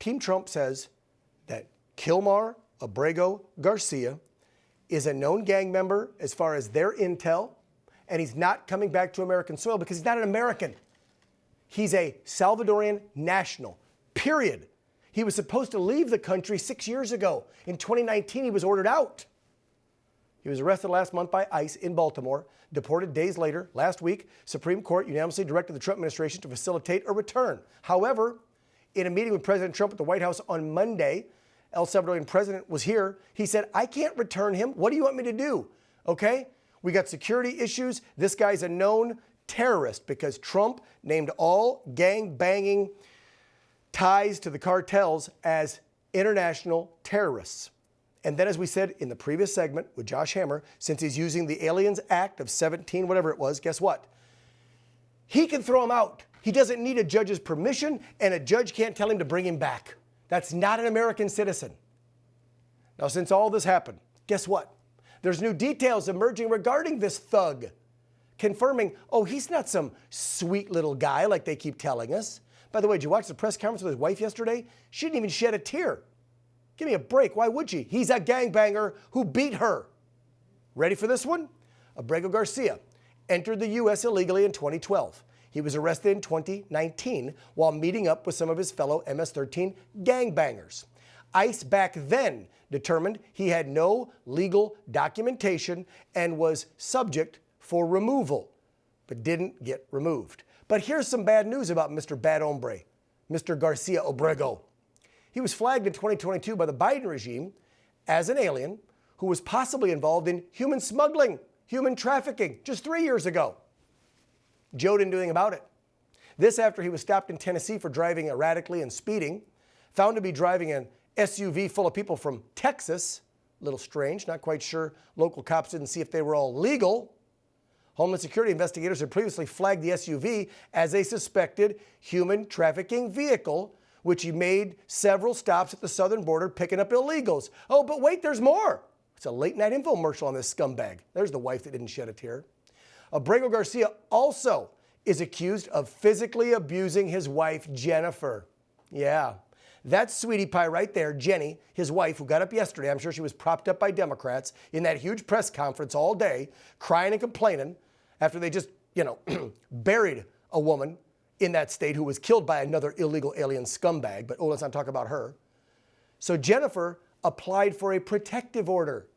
Team Trump says that Kilmar Abrego Garcia is a known gang member as far as their intel, and he's not coming back to American soil because he's not an American. He's a Salvadorian national, period. He was supposed to leave the country 6 years ago. In 2019, he was ordered out. He was arrested last month by ICE in Baltimore, deported days later. Last week, Supreme Court unanimously directed the Trump administration to facilitate a return. However, in a meeting with President Trump at the White House on Monday, El Salvadorian president was here. He said, I can't return him. What do you want me to do? Okay? We got security issues. This guy's a known terrorist because Trump named all gang-banging ties to the cartels as international terrorists. And then, as we said in the previous segment with Josh Hammer, since he's using the Aliens Act of 17, whatever it was, guess what? He can throw him out. He doesn't need a judge's permission, and a judge can't tell him to bring him back. That's not an American citizen. Now, since all this happened, guess what? There's new details emerging regarding this thug, confirming, oh, he's not some sweet little guy like they keep telling us. By the way, did you watch the press conference with his wife yesterday? She didn't even shed a tear. Give me a break. Why would she? He's a gangbanger who beat her. Ready for this one? Abrego Garcia entered the U.S. illegally in 2012. He was arrested in 2019 while meeting up with some of his fellow MS-13 gangbangers. ICE back then determined he had no legal documentation and was subject for removal, but didn't get removed. But here's some bad news about Mr. Bad Hombre, Mr. Garcia Abrego. He was flagged in 2022 by the Biden regime as an alien who was possibly involved in human smuggling, human trafficking, just 3 years ago. Joe didn't do anything about it. This after he was stopped in Tennessee for driving erratically and speeding, found to be driving an SUV full of people from Texas. A little strange, not quite sure local cops didn't see if they were all legal. Homeland Security investigators had previously flagged the SUV as a suspected human trafficking vehicle, which he made several stops at the southern border picking up illegals. Oh, but wait, there's more. It's a late-night infomercial on this scumbag. There's the wife that didn't shed a tear. Abrego Garcia also is accused of physically abusing his wife, Jennifer. Yeah, that's sweetie pie right there, Jenny, his wife, who got up yesterday. I'm sure she was propped up by Democrats in that huge press conference all day, crying and complaining after they just, buried a woman in that state who was killed by another illegal alien scumbag. But let's not talk about her. So Jennifer applied for a protective order.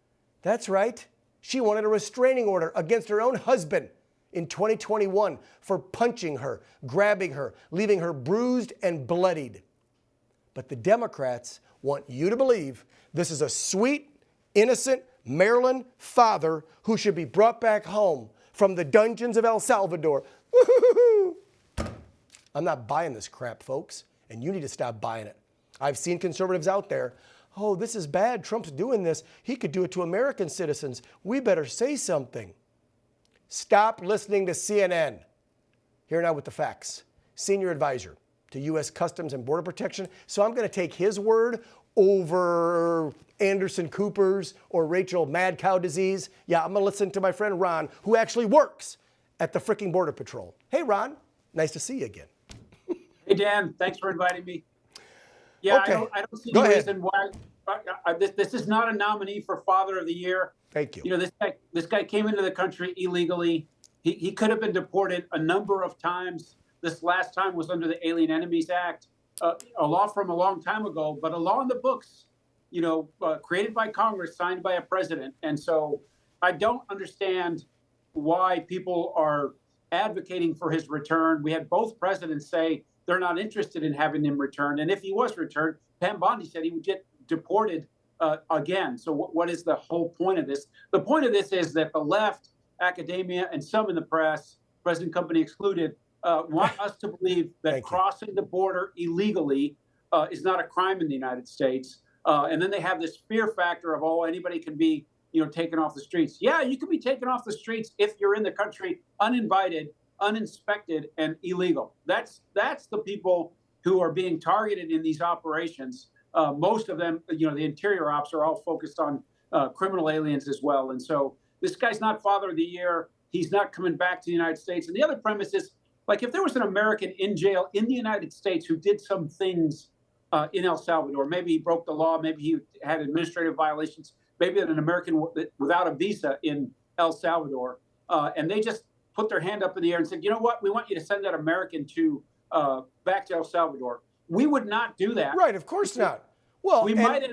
That's right. She wanted a restraining order against her own husband in 2021 for punching her, grabbing her, leaving her bruised and bloodied. But the Democrats want you to believe this is a sweet, innocent Maryland father who should be brought back home from the dungeons of El Salvador. Woo-hoo-hoo. I'm not buying this crap, folks, and you need to stop buying it. I've seen conservatives out there. Oh, this is bad. Trump's doing this. He could do it to American citizens. We better say something. Stop listening to CNN. Here now with the facts. Senior advisor to U.S. Customs and Border Protection. So I'm going to take his word over Anderson Cooper's or Rachel Mad Cow Disease. Yeah, I'm going to listen to my friend Ron, who actually works at the freaking Border Patrol. Hey, Ron. Nice to see you again. Hey, Dan. Thanks for inviting me. Yeah, okay. I don't see any reason why this is not a nominee for Father of the Year. Thank you. This guy came into the country illegally. He could have been deported a number of times. This last time was under the Alien Enemies Act, a law from a long time ago, but a law in the books, created by Congress, signed by a president. And so I don't understand why people are advocating for his return. We had both presidents say they're not interested in having him returned. And if he was returned, Pam Bondi said he would get deported again. So what is the whole point of this? The point of this is that the left, academia, and some in the press, President Company excluded, want us to believe that crossing the border illegally is not a crime in the United States. And then they have this fear factor of, oh, anybody can be taken off the streets. Yeah, you can be taken off the streets if you're in the country uninvited, uninspected, and illegal. That's the people who are being targeted in these operations. Most of them, the interior ops are all focused on criminal aliens as well. And so this guy's not Father of the Year. He's not coming back to the United States. And the other premise is, like, if there was an American in jail in the United States who did some things in El Salvador. Maybe he broke the law. Maybe he had administrative violations. Maybe an American without a visa in El Salvador. And they just put their hand up in the air and said, you know what? We want you to send that American to back to El Salvador. We would not do that. Right, of course not. Well, we might.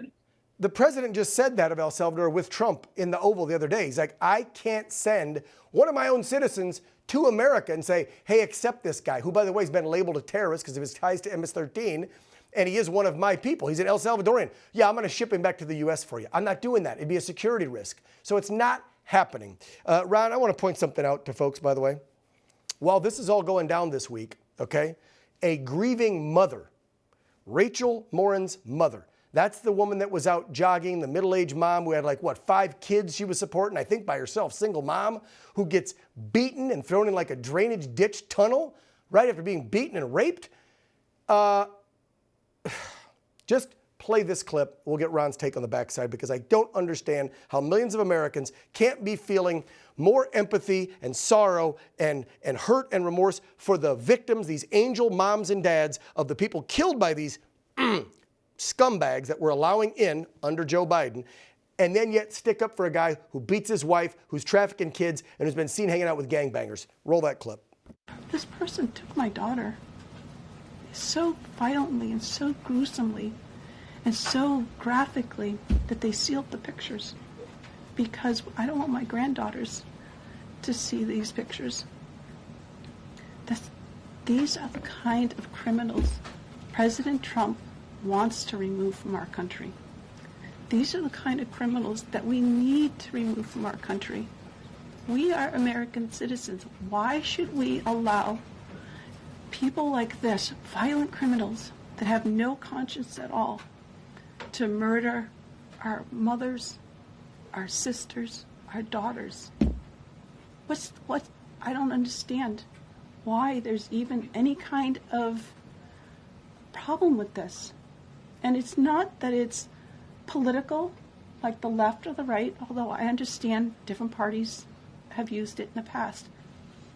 The president just said that of El Salvador with Trump in the Oval the other day. He's like, I can't send one of my own citizens to America and say, hey, accept this guy, who, by the way, has been labeled a terrorist because of his ties to MS-13, and he is one of my people. He's an El Salvadorian. Yeah, I'm going to ship him back to the U.S. for you. I'm not doing that. It'd be a security risk. So it's not happening. Ron, I want to point something out to folks, by the way. While this is all going down this week, okay, a grieving mother, Rachel Morin's mother, that's the woman that was out jogging, the middle-aged mom who had 5 kids she was supporting, I think by herself, single mom, who gets beaten and thrown in like a drainage ditch tunnel right after being beaten and raped. Just play this clip. We'll get Ron's take on the backside because I don't understand how millions of Americans can't be feeling more empathy and sorrow and hurt and remorse for the victims, these angel moms and dads of the people killed by these scumbags that we're allowing in under Joe Biden, and then yet stick up for a guy who beats his wife, who's trafficking kids, and who's been seen hanging out with gangbangers. Roll that clip. This person took my daughter so violently and so gruesomely and so graphically that they sealed the pictures because I don't want my granddaughters to see these pictures. These are the kind of criminals President Trump wants to remove from our country. These are the kind of criminals that we need to remove from our country. We are American citizens. Why should we allow people like this, violent criminals that have no conscience at all, to murder our mothers, our sisters, our daughters? I don't understand why there's even any kind of problem with this. And it's not that it's political, like the left or the right, although I understand different parties have used it in the past.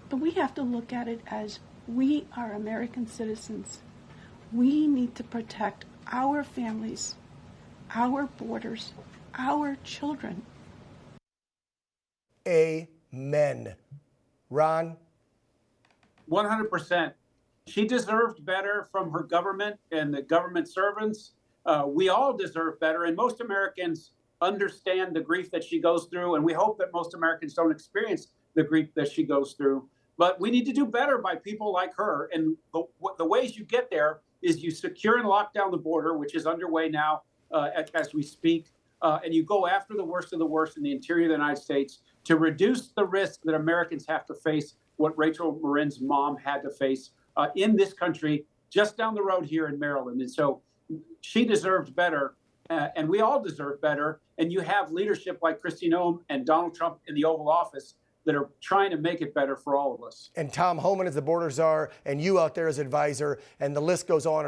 But we have to look at it as we are American citizens. We need to protect our families, our borders, our children. Amen. Ron? 100%. She deserved better from her government and the government servants. We all deserve better, and most Americans understand the grief that she goes through, and we hope that most Americans don't experience the grief that she goes through. But we need to do better by people like her, and the ways you get there is you secure and lock down the border, which is underway now as we speak, and you go after the worst of the worst in the interior of the United States to reduce the risk that Americans have to face what Rachel Morin's mom had to face in this country just down the road here in Maryland. And so she deserved better, and we all deserve better. And you have leadership like Kristi Noem and Donald Trump in the Oval Office that are trying to make it better for all of us. And Tom Homan as the border czar, and you out there as advisor, and the list goes on.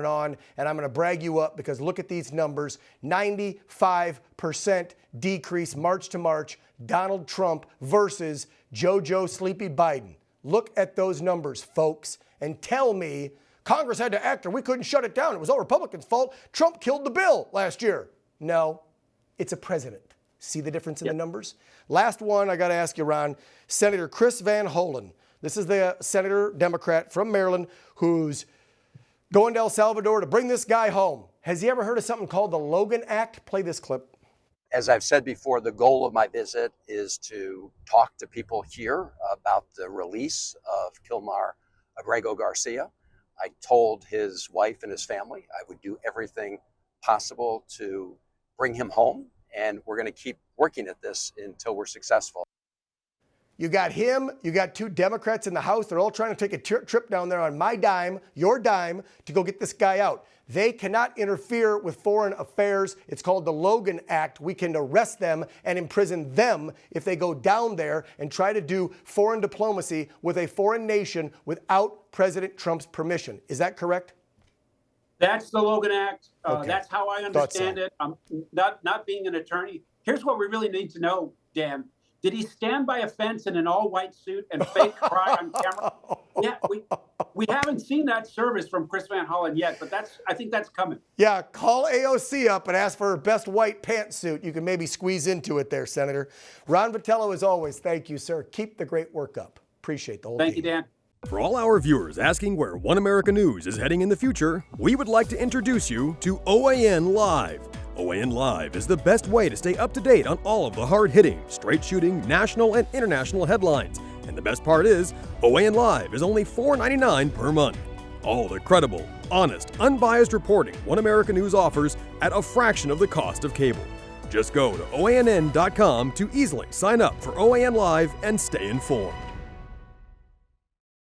And I'm going to brag you up because look at these numbers. 95% decrease March to March, Donald Trump versus JoJo Sleepy Biden. Look at those numbers, folks, and tell me Congress had to act or we couldn't shut it down. It was all Republicans' fault. Trump killed the bill last year. No, it's a president. See the difference in the numbers? Last one, I got to ask you, Ron. Senator Chris Van Hollen. This is the senator, Democrat from Maryland, who's going to El Salvador to bring this guy home. Has he ever heard of something called the Logan Act? Play this clip. As I've said before, the goal of my visit is to talk to people here about the release of Kilmar Abrego Garcia. I told his wife and his family I would do everything possible to bring him home, and we're going to keep working at this until we're successful. You got him, you got 2 Democrats in the House. They're all trying to take a trip down there on my dime, your dime, to go get this guy out. They cannot interfere with foreign affairs. It's called the Logan Act. We can arrest them and imprison them if they go down there and try to do foreign diplomacy with a foreign nation without President Trump's permission. Is that correct? That's the Logan Act. Okay. That's how I understand it. I'm not being an attorney. Here's what we really need to know, Dan. Did he stand by a fence in an all-white suit and fake cry on camera? Yeah, we haven't seen that service from Chris Van Hollen yet, but I think that's coming. Yeah, call AOC up and ask for her best white pantsuit. You can maybe squeeze into it there, Senator. Ron Vitello, as always, thank you, sir. Keep the great work up. Appreciate the whole Thank team. you, Dan. For all our viewers asking where One America News is heading in the future, we would like to introduce you to OAN Live. OAN Live is the best way to stay up to date on all of the hard-hitting, straight-shooting, national and international headlines. And the best part is, OAN Live is only $4.99 per month. All the credible, honest, unbiased reporting One America News offers at a fraction of the cost of cable. Just go to OANN.com to easily sign up for OAN Live and stay informed.